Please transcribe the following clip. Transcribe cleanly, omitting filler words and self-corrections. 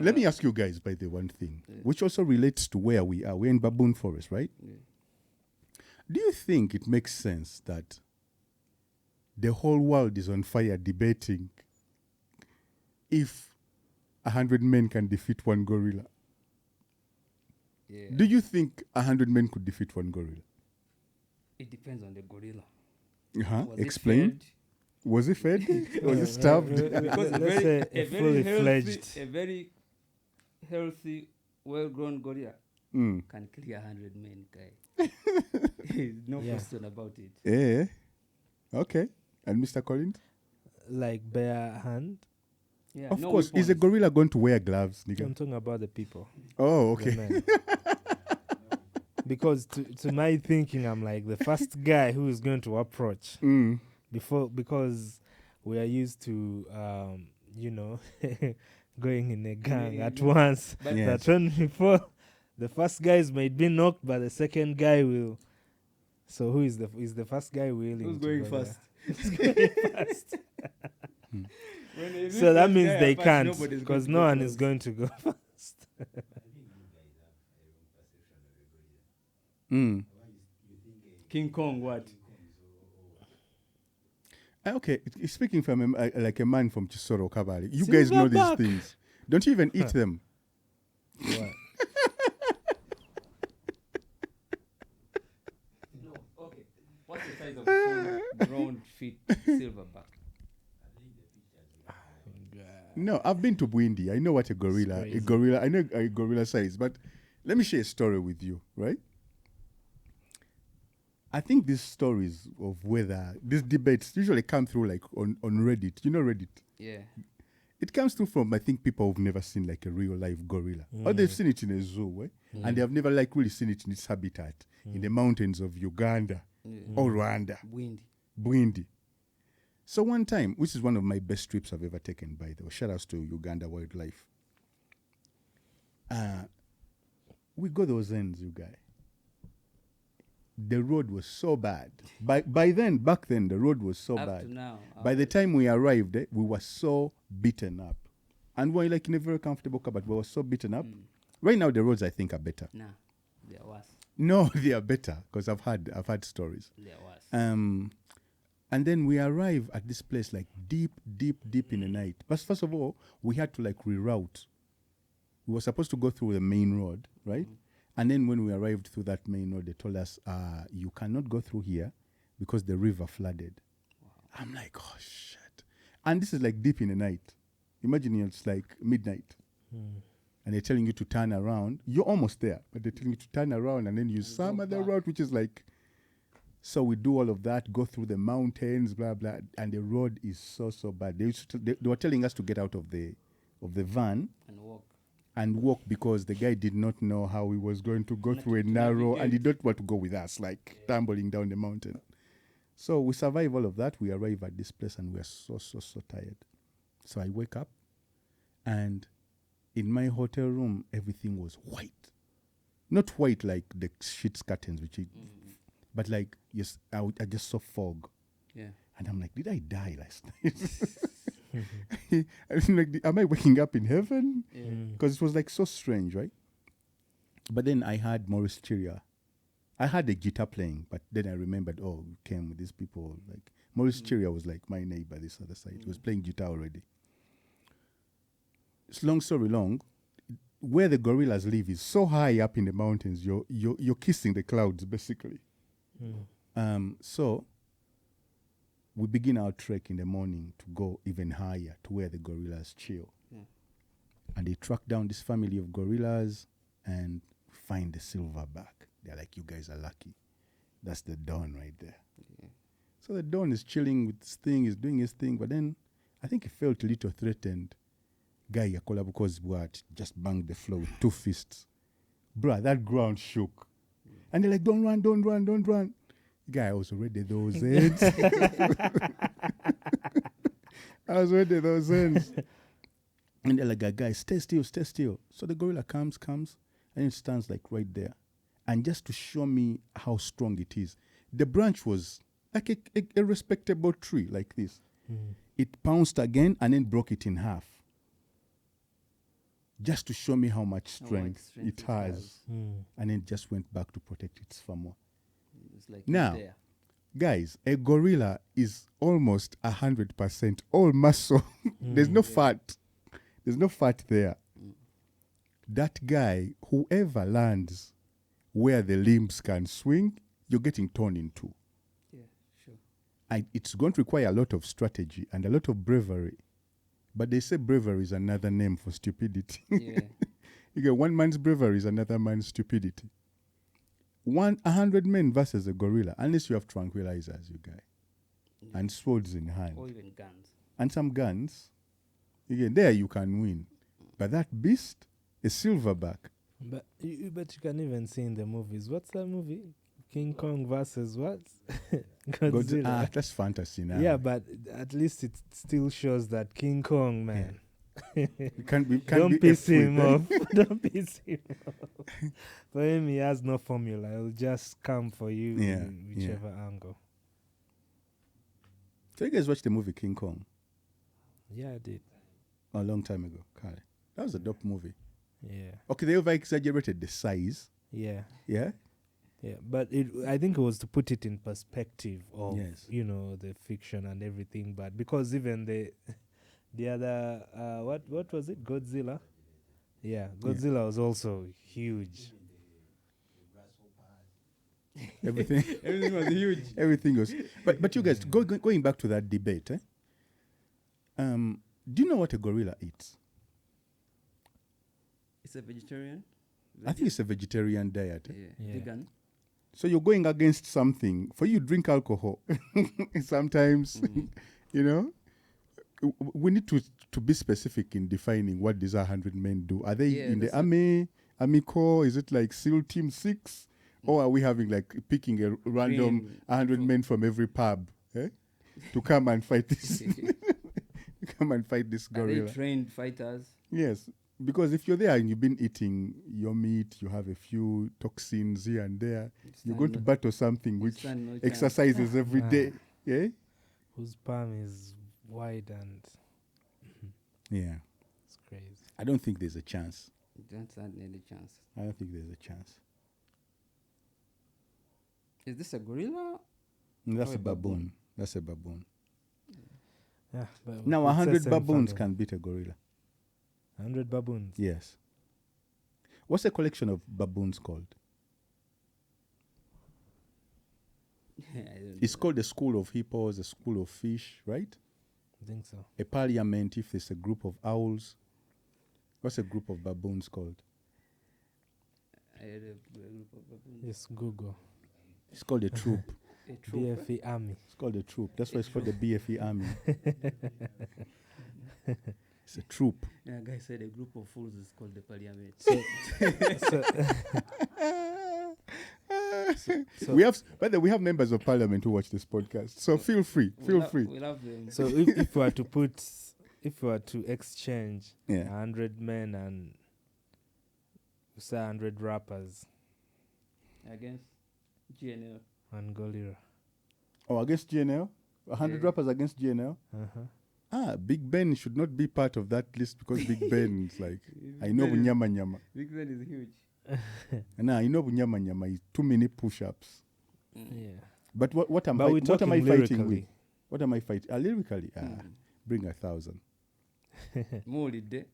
Let me ask you guys, by the one thing, which also relates to where we are. We're in Baboon Forest, right? Yeah. Do you think it makes sense that the whole world is on fire debating if 100 men can defeat one gorilla? Yeah. Do you think 100 men could defeat one gorilla? It depends on the gorilla. Was Explain. it fed? Was it fed? Was it starved? Because Let's say a fully fledged. a very healthy, well-grown gorilla Mm. can kill 100 men, guy. No Yeah. question about it. Yeah. Okay. And Mr. Collins? Like bare hand. Yeah, Of no course. Is a weapons. gorilla going to wear gloves, I'm nigga? talking about the people. Oh, the okay. men. Because to my thinking, I'm like the first guy who is going to approach because we are used to, going in a gang Yeah, at yeah. once. But Yeah. That when before the first guys might be knocked, but the second guy will. So who is the first guy willing? who's to going go there? first? Who's going first? When they So reach that means guy they apart, can't nobody's going because to no go one first. is going to go first. Mm. King Kong, what? Okay, speaking from like a man from Chisoro Kabali, you guys know these Silverback. things. Don't you even eat them? What? No, okay. What's the size of full grown fit silverback? No, I've been to Bwindi. I know what a crazy. gorilla, I know a gorilla size, but let me share a story with you, right? I think these stories of whether these debates usually come through like on Reddit. You know Reddit? Yeah. It comes through from, I think, people who've never seen like a real life gorilla. Or they've seen it in a zoo, and they have never like really seen it in its habitat in the mountains of Uganda or Rwanda, Windy. Bwindi. So one time, which is one of my best trips I've ever taken, by the way, shout outs to Uganda Wildlife. We go those ends, you guy. The road was so bad. Back then, the road was so Up bad. to now. By the time we arrived, we were so beaten up. And we were like in a very comfortable car, but we were so beaten up. Right now, the roads, I think, are better. Nah, they're worse. No, they are better, because I've had stories. They're worse. And then we arrive at this place like deep in the night. But first of all, we had to like reroute. We were supposed to go through the main road, right? And then when we arrived through that main road, they told us, you cannot go through here because the river flooded. Wow. I'm like, oh, shit. And this is like deep in the night. Imagine it's like midnight. And they're telling you to turn around. You're almost there, but they're telling you to turn around and then use some other route, which is like... So we do all of that, go through the mountains, blah, blah, and the road is so bad. They were telling us to get out of the van And walk. walk because the guy did not know how he was going to go through a narrow, and he didn't want to go with us, like tumbling down the mountain. So we survive all of that. We arrive at this place and we are so tired. So I wake up, and in my hotel room, everything was white. Not white like the sheets curtains, which but like, yes, I just saw fog. Yeah. And I'm like, did I die last night? I'm like, am I waking up in heaven? Because it was like so strange, right? But then I had Maurice Chiria. I had a guitar playing, but then I remembered, we came with these people. Like Maurice Chiria was like my neighbor this other side. He was playing guitar already. It's long story long. Where the gorillas live is so high up in the mountains. You're kissing the clouds basically. So we begin our trek in the morning to go even higher to where the gorillas chill. And they track down this family of gorillas and find the silverback. They're like, you guys are lucky. That's the Don right there. So the Don is chilling with his thing, he's doing his thing, but then I think he felt a little threatened. Guy yakola because what? Just banged the floor with 2 fists. Bruh, that ground shook. And they're like, don't run. Guy, I was already those ends. And they're like, guys, stay still. So the gorilla comes, and it stands like right there. And just to show me how strong it is, the branch was like a respectable tree like this. It pounced again and then broke it in half. just to show me how much How much strength strength it it has. has. And it just went back to protect its family. It's like Now, there. guys, a gorilla is almost 100% all muscle. There's no fat. There's no fat there. That guy, whoever lands where the limbs can swing, you're getting torn in two. Yeah, sure. And it's going to require a lot of strategy and a lot of bravery. But they say bravery is another name for stupidity. Yeah. You get one man's bravery is another man's stupidity. 100 men versus a gorilla, unless you have tranquilizers, you guy, and swords in hand, Or even guns. and some guns. Again, there you can win. But that beast, a silverback. But you can even see in the movies. What's that movie? King Kong versus what? Godzilla. That's fantasy now. Yeah, but at least it still shows that King Kong, man. Don't piss him off. Don't piss him off. For him, he has no formula. He'll just come for you in whichever angle. So you guys watched the movie King Kong Yeah, I did. a long time ago. Kale. That was a dope movie. Yeah. Okay, they over exaggerated the size. Yeah. Yeah? Yeah, but I think it was to put it in perspective of, Yes. the fiction and everything. But because even the other, what was it? Godzilla? Yeah, Godzilla was also huge. Everything. Everything was huge. Everything was. But you guys, going back to that debate, do you know what a gorilla eats? It's a vegetarian. I think it's a vegetarian diet. Yeah. Vegan. So you're going against something. For you, drink alcohol. Sometimes, we need to be specific in defining what these 100 men do. Are they in the army corps? Is it like SEAL Team 6? Or are we having picking a random 100 men from every pub to come and fight this? Come and fight this Are gorilla. they trained fighters? Yes, because if you're there and you've been eating your meat, you have a few toxins here and there. You're going to battle something which exercises every day. Yeah. Whose palm is wide and Yeah. it's crazy. I don't think there's a chance. Don't stand any chance. I don't think there's a chance. Is this a gorilla? That's Or a a baboon. That's a baboon. Yeah, but Now, it's 100 the same baboons family. can beat a gorilla. 100 baboons. Yes. What's a collection of baboons called? I don't It's know. called a school of hippos, a school of fish, right? I think so. A parliament if there's a group of owls. What's a group of baboons called? I had a group of baboons. Just Google. It's called a troop. A troop. BFE Army. It's called a troop. That's why it's called the BFE army. It's a troop. Yeah, a guy said a group of fools is called the parliament. So We have, by the way, we have members of parliament who watch this podcast. So feel free. Feel free. We love them. So if we were to exchange Yeah. 100 men and say 100 rappers Against GNL. and gorilla. Oh, against GNL? 100 Yeah. rappers against GNL? Big Ben should not be part of that list because Big Ben is like, I know Bunyama Nyama. Big Ben is huge. And I know Bunyama Nyama is too many push-ups. Yeah. But what am But I we're what am I talking fighting with? lyrically. What am I fighting? Lyrically, bring 1,000. More day.